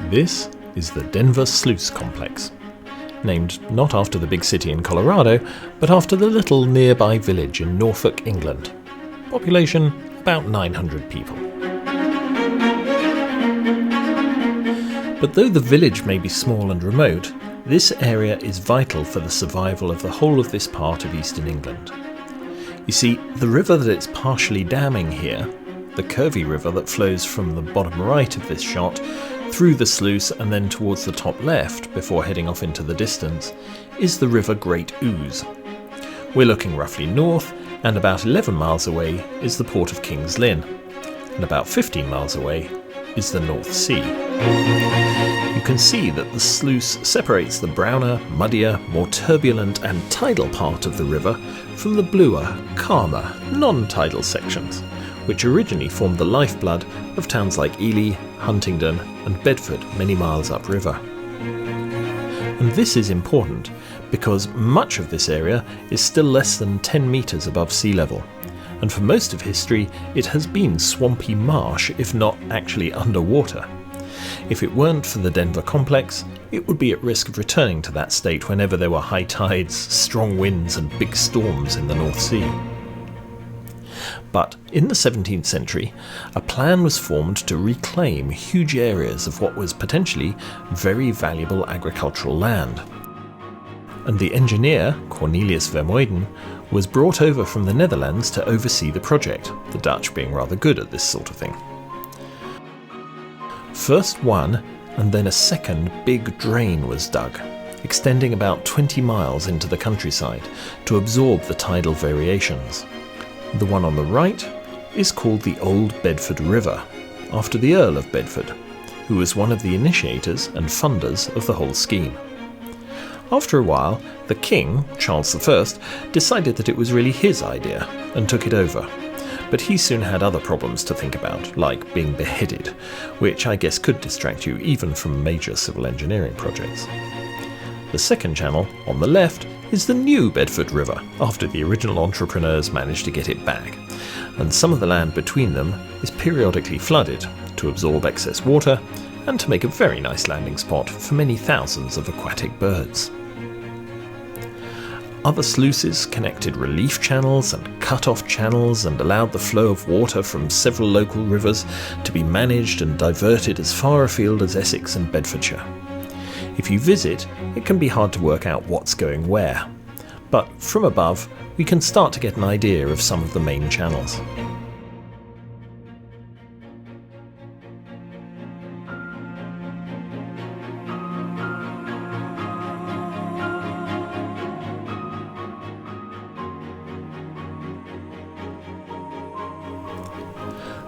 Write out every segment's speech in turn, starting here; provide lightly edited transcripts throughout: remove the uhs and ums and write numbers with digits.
This is the Denver Sluice complex, named not after the big city in Colorado, but after the little nearby village in Norfolk, England. Population about 900 people. But though the village may be small and remote, this area is vital for the survival of the whole of this part of eastern England. You see, the river that it's partially damming here, the curvy river that flows from the bottom right of this shot through the sluice and then towards the top left before heading off into the distance, is the River Great Ooze. We're looking roughly north, and about 11 miles away is the port of King's Lynn, and about 15 miles away is the North Sea. You can see that the sluice separates the browner, muddier, more turbulent and tidal part of the river from the bluer, calmer, non-tidal sections, which originally formed the lifeblood of towns like Ely, Huntingdon and Bedford many miles upriver. And this is important because much of this area is still less than 10 metres above sea level, and for most of history it has been swampy marsh, if not actually underwater. If it weren't for the Denver complex, it would be at risk of returning to that state whenever there were high tides, strong winds and big storms in the North Sea. But in the 17th century, a plan was formed to reclaim huge areas of what was potentially very valuable agricultural land. And the engineer, Cornelius Vermuyden, was brought over from the Netherlands to oversee the project, the Dutch being rather good at this sort of thing. First one, and then a second big drain was dug, extending about 20 miles into the countryside to absorb the tidal variations. The one on the right is called the Old Bedford River, after the Earl of Bedford, who was one of the initiators and funders of the whole scheme. After a while, the king, Charles I, decided that it was really his idea and took it over. But he soon had other problems to think about, like being beheaded, which I guess could distract you even from major civil engineering projects. The second channel, on the left, is the New Bedford River, after the original entrepreneurs managed to get it back, and some of the land between them is periodically flooded to absorb excess water and to make a very nice landing spot for many thousands of aquatic birds. Other sluices connected relief channels and cut-off channels and allowed the flow of water from several local rivers to be managed and diverted as far afield as Essex and Bedfordshire. If you visit, it can be hard to work out what's going where, but from above we can start to get an idea of some of the main channels.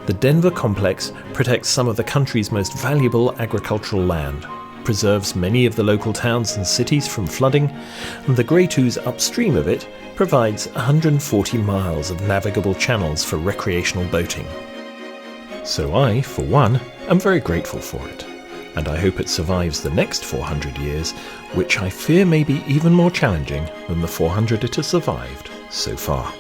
The Denver complex protects some of the country's most valuable agricultural land, preserves many of the local towns and cities from flooding, and the Great Ooze upstream of it provides 140 miles of navigable channels for recreational boating. So I, for one, am very grateful for it, and I hope it survives the next 400 years, which I fear may be even more challenging than the 400 it has survived so far.